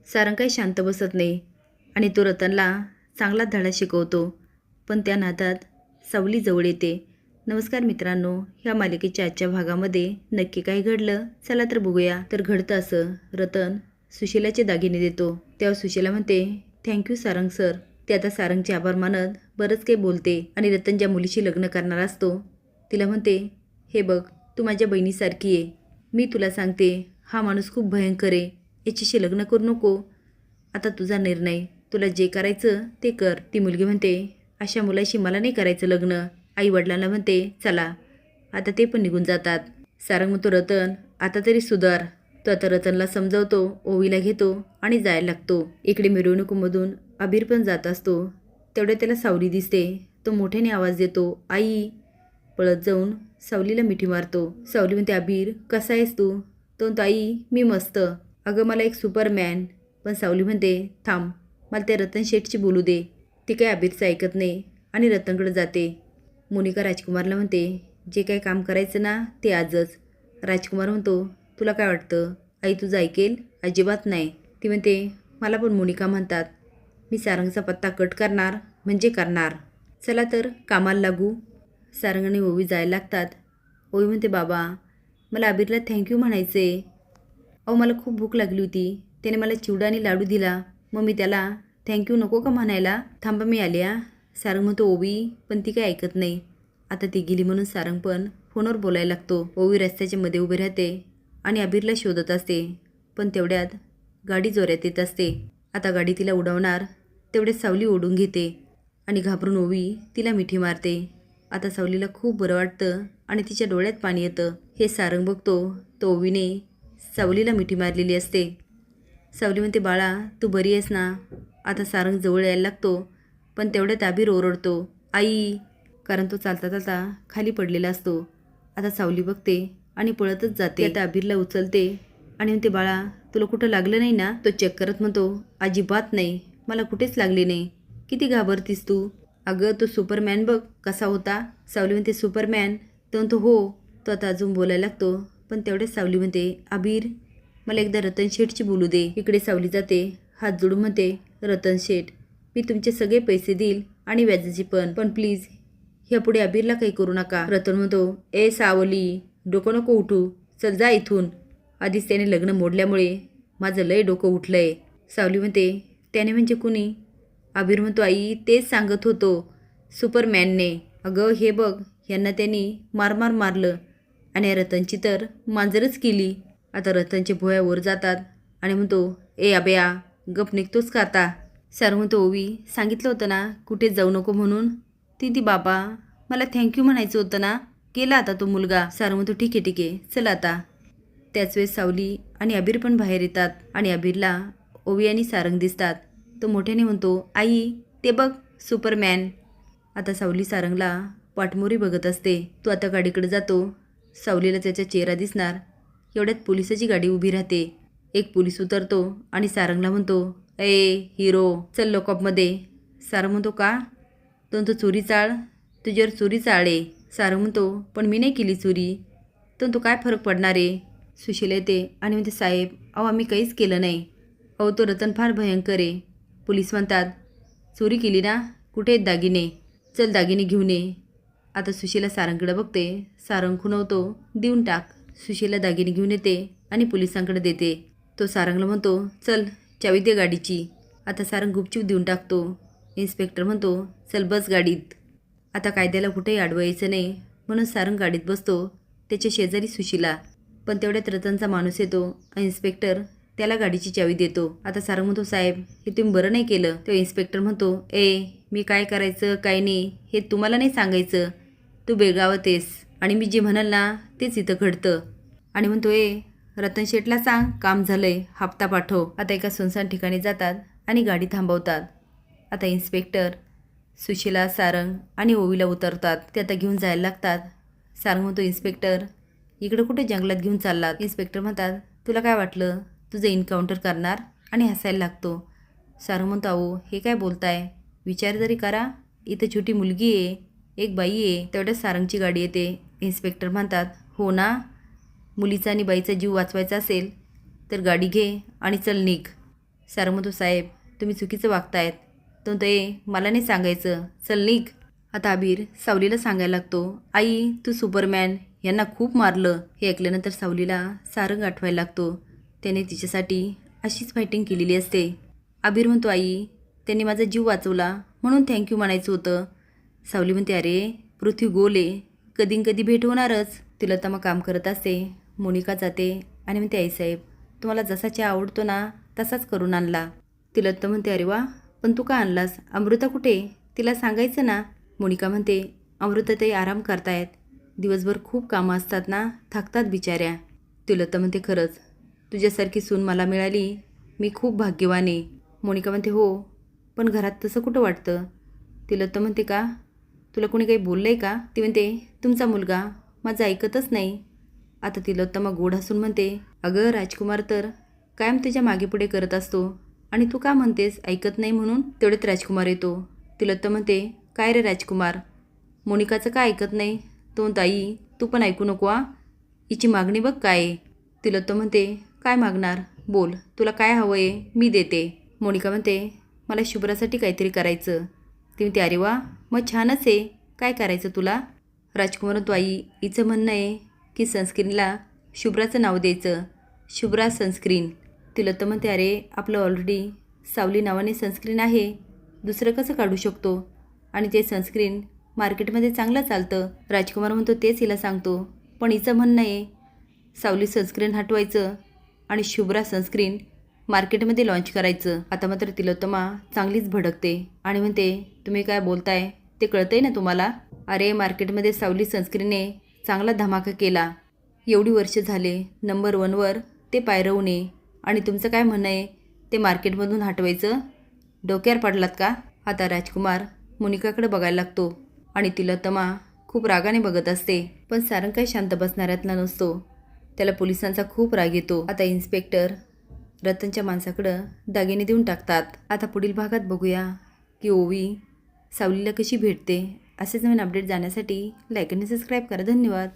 सारंग काही शांत बसत नाही आणि तो रतनला चांगला धडा शिकवतो. पण त्या नादात सावली जवळ येते. नमस्कार मित्रांनो, ह्या मालिकेच्या आजच्या भागामध्ये नक्की काय घडलं चला तर बघूया. तर घडतं असं, रतन सुशीलाचे दागिने देतो. तेव्हा सुशीला म्हणते थँक्यू सारंग सर. ते आता सारंगचे आभार मानत बरंच काही बोलते आणि रतन ज्या मुलीशी लग्न करणार असतो तिला म्हणते हे बघ, तू माझ्या बहिणीसारखी आहे. मी तुला सांगते हा माणूस खूप भयंकर आहे, याच्याशी लग्न करू नको. आता तुझा निर्णय, तुला जे करायचं ते कर. ती मुलगी म्हणते अशा मुलाशी मला नाही करायचं लग्न. आई वडिलांना म्हणते चला. आता ते पण निघून जातात. सारंग म्हणतो रतन आता तरी सुधार. तो आता रतनला समजावतो, ओवीला घेतो आणि जायला लागतो. इकडे मिरवणुकीमधून अबीर पण जात असतो. तेवढ्या त्याला सावली दिसते. तो मोठ्याने आवाज देतो आई. पळत जाऊन सावलीला मिठी मारतो. सावली म्हणते अबीर कसा आहेस तू? तो म्हणतो आई मी मस्त. अगं मला एक सुपरमॅन. पण सावली म्हणते थांब, मला त्या रतन शेठची बोलू दे. ती काय अबीरचं ऐकत नाही आणि रतनकडे जाते. मोनिका राजकुमारला म्हणते जे काही काम करायचं ना ते आजच. राजकुमार म्हणतो तुला काय वाटतं आई तुझं ऐकेल? अजिबात नाही. ती म्हणते मला पण मोनिका म्हणतात. मी सारंगचा पत्ता कट करणार म्हणजे करणार. चला तर कामाला लागू. सारंग आणि ओवी जायला लागतात. ओवी म्हणते बाबा मला अबीरला थँक्यू म्हणायचे. अहो मला खूप भूक लागली होती, त्याने मला चिवडा आणि लाडू दिला, मग मी त्याला थँक्यू नको का म्हणायला? थांबा मी आली आ. सारंग म्हणतो ओवी पण ती काय ऐकत नाही. आता ती गेली म्हणून सारंग पण फोनवर बोलायला लागतो. ओवी रस्त्याच्या मध्ये उभी राहते आणि अबीरला शोधत असते. पण तेवढ्यात गाडी जोरात येत असते. आता गाडी तिला उडवणार तेवढ्यात सावली ओढून घेते आणि घाबरून ओवी तिला मिठी मारते. आता सावलीला खूप बरं वाटतं आणि तिच्या डोळ्यात पाणी येतं. हे सारंग बघतो तो ओवीने सावलीला मिठी मारलेली असते. सावली म्हणते बाळा तू बरी आहेस ना? आता सारंग जवळ यायला लागतो. पण तेवढ्यात अबीर ओरडतो आई, कारण तो चालता चालता खाली पडलेला असतो. आता सावली बघते आणि पळतच जाते. आता अबीरला उचलते आणि म्हणते बाळा तुला कुठं लागलं नाही ना? तो चेक करत म्हणतो अजिबात नाही, मला कुठेच लागले नाही. किती घाबरतीस तू? अगं तो सुपरमॅन बघ कसा होता. सावली म्हणते सुपरमॅन? तो म्हणतो हो. तो आता अजून बोलायला लागतो. पण तेवढेच सावली म्हणते अबीर मला एकदा रतन शेठची बोलू दे. इकडे सावली जाते, हात जोडून म्हणते रतन शेठ मी तुमचे सगळे पैसे देईल आणि व्याजाचे पण प्लीज ह्यापुढे अबीरला काही करू नका. रतन म्हणतो ए सावली डोकं नको उठू, चल जा इथून. आधीच त्याने लग्न मोडल्यामुळे माझं लय डोकं उठलंय. सावली म्हणते त्याने म्हणजे कुणी? अबीर म्हणतो आई तेच सांगत होतो, सुपरमॅनने. अगं हे बघ यांना त्यांनी मारलं आणि रतनची तर मांजरच केली. आता रतनचे भुवया वर जातात आणि म्हणतो ए अबया गप निघतोस का आता? सारंग म्हणतो ओवी सांगितलं होतं ना कुठे जाऊ नको म्हणून. ती बाबा मला थँक्यू म्हणायचं होतं ना, केला आता तो मुलगा. सारंग म्हणतो ठीक आहे चल आता. त्याच वेळेस सावली आणि अबीर पण बाहेर येतात आणि अबीरला ओवी आणि सारंग दिसतात. तो मोठ्याने म्हणतो आई ते बघ सुपरमॅन. आता सावली सारंगला पाठमोरी बघत असते. तो आता गाडीकडे जातो. सावलीला त्याचा चेहरा दिसणार एवढ्यात पोलिसाची गाडी उभी राहते. एक पोलीस उतरतो आणि सारंगला म्हणतो ए हिरो चल लॉकअपमध्ये. सारंग म्हणतो का? तो चोरी चाळ, तुझ्यावर चोरी चाळे. सारंग म्हणतो पण मी नाही केली चोरी. तो काय फरक पडणार आहे? सुशीला येते आणि म्हणते साहेब अहो आम्ही काहीच केलं नाही. अहो तो रतन फार भयंकर आहे. पोलीस म्हणतात चोरी केली ना, कुठे आहेत दागिने? चल दागिने घेऊन ये. आता सुशीला सारंगकडे बघते. सारंग खुणवतो देऊन टाक. सुशीला दागिने घेऊन येते आणि पोलिसांकडे देते. तो सारंगला म्हणतो चल चावी दे गाडीची. आता सारंग गुपचूप देऊन टाकतो. इन्स्पेक्टर म्हणतो चल बस गाडीत. आता कायद्याला कुठेही अडवायचं नाही म्हणून सारंग गाडीत बसतो. त्याच्या शेजारी सुशीला. पण तेवढ्यात रतनचा माणूस येतो आणि इन्स्पेक्टर त्याला गाडीची चावी देतो. आता सारंग म्हणतो साहेब हे तुम्ही बरं नाही केलं. तो इन्स्पेक्टर म्हणतो ए मी काय करायचं काय नाही हे तुम्हाला नाही सांगायचं. तू बेळगावात आहेस आणि मी जे म्हणाल ना तेच इथं घडतं. आणि म्हणतो ए रतन शेठला सांग काम झालंय, हप्ता पाठव. आता एका सुनसान ठिकाणी जातात आणि गाडी थांबवतात. आता इन्स्पेक्टर सुशीला सारंग आणि ओवीला उतरतात. ते आता घेऊन जायला लागतात. सारंग म्हणतो इन्स्पेक्टर इकडं कुठे जंगलात घेऊन चाललात? इन्स्पेक्टर म्हणतात तुला काय वाटलं तुझं एन्काउंटर करणार? आणि हसायला लागतो. सारंग म्हणतो अहो हे काय बोलताय, विचार तरी करा. इथं छोटी मुलगी आहे, एक बाई आहे. तेवढ्याच सारंगची गाडी येते. इन्स्पेक्टर म्हणतात हो ना, मुलीचा आणि बाईचा जीव वाचवायचा असेल तर गाडी घे आणि चल निघ. सारंग म्हणतो, साहेब तुम्ही चुकीचं वागतायत. तो म्हणतो, मला नाही सांगायचं, चल निघ. आता अबीर सावलीला सांगायला लागतो, आई तू सुपरमॅन यांना खूप मारलं. हे ऐकल्यानंतर सावलीला सारंग आठवायला लागतो. त्याने तिच्यासाठी अशीच फायटिंग केलेली असते. अबीर म्हणतो, आई त्यांनी माझा जीव वाचवला म्हणून थँक्यू म्हणायचं होतं. सावली म्हणते, अरे पृथ्वी गोल आहे, कधी कधी भेट होणारच. तिलोत्तमा मग काम करत असते. मोनिका जाते आणि म्हणते, आईसाहेब तुम्हाला जसा चहा आवडतो ना तसाच करून आणला. तिलोत्तमा म्हणते, अरे वा, पण तू का आणलास? अमृता कुठे? तिला सांगायचं ना. मोनिका म्हणते, अमृताताई आराम करतायत, दिवसभर खूप कामं असतात ना, थकतात बिचाऱ्या. तिलोत्तमा म्हणते, खरंच तुझ्यासारखी सून मला मिळाली, मी खूप भाग्यवान आहे. मोनिका म्हणते, हो पण घरात तसं कुठं वाटतं. तिलोत्तमा म्हणते, का तुला कोणी काही बोललं आहे का? ती म्हणते, तुमचा मुलगा माझं ऐकतच नाही. आता तिलोत्तमा गोड हसून म्हणते, अगं राजकुमार तर कायम तुझ्या मागे पुढे करत असतो आणि तू का म्हणतेस ऐकत नाही म्हणून? तेवढ्यात राजकुमार येतो. तिलोत्तमा म्हणते, काय रे राजकुमार, मोनिकाचं का ऐकत नाही? तो म्हणतो, आई तू पण ऐकू नको आ, हिची मागणी बघ काय आहे. तिलोत्तमा म्हणते, काय मागणार? बोल, तुला काय हवं आहे मी देते. मोनिका म्हणते, मला शुभ्रासाठी काहीतरी करायचं. ती म्हणते, अरे वा, मग छानच आहे, काय करायचं तुला? राजकुमार म्हणतो, आई हिचं म्हणणं आहे की सनस्क्रीनला शुभ्राचं नाव द्यायचं, शुभ्रा सनस्क्रीन. तिलोत्तमा म्हणते, अरे आपलं ऑलरेडी सावली नावाने सनस्क्रीन आहे, दुसरं कसं काढू शकतो? आणि ते सनस्क्रीन मार्केटमध्ये चांगलं चालतं. राजकुमार म्हणतो, तेच हिला सांगतो, पण हिचं म्हणणं आहे सावली सनस्क्रीन हटवायचं आणि शुभ्रा सनस्क्रीन मार्केटमध्ये लॉन्च करायचं. आता मात्र तिलोत्तमा चांगलीच भडकते आणि म्हणते, तुम्ही काय बोलताय ते कळतंय ना तुम्हाला? अरे मार्केटमध्ये सावली सनस्क्रीनने चांगला धमाका केला, एवढी वर्ष झाले नंबर 1वर ते पायरवून आहे आणि तुमचं काय म्हणणं आहे ते मार्केटमधून हटवायचं? डोक्यावर पडलात का? आता राजकुमार मोनिकाकडे बघायला लागतो आणि तिलोत्तमा खूप रागाने बघत असते. पण सारंग काही शांत बसणाऱ्यातला नसतो. त्याला पोलिसांचा खूप राग येतो. आता इन्स्पेक्टर रतनच्या माणसाकडं दागिने देऊन टाकतात. आता पुढील भागात बघूया की ओवी सावलीला कशी भेटते. असेच नवीन अपडेट जाण्यासाठी लाईक आणि सबस्क्राईब करा. धन्यवाद.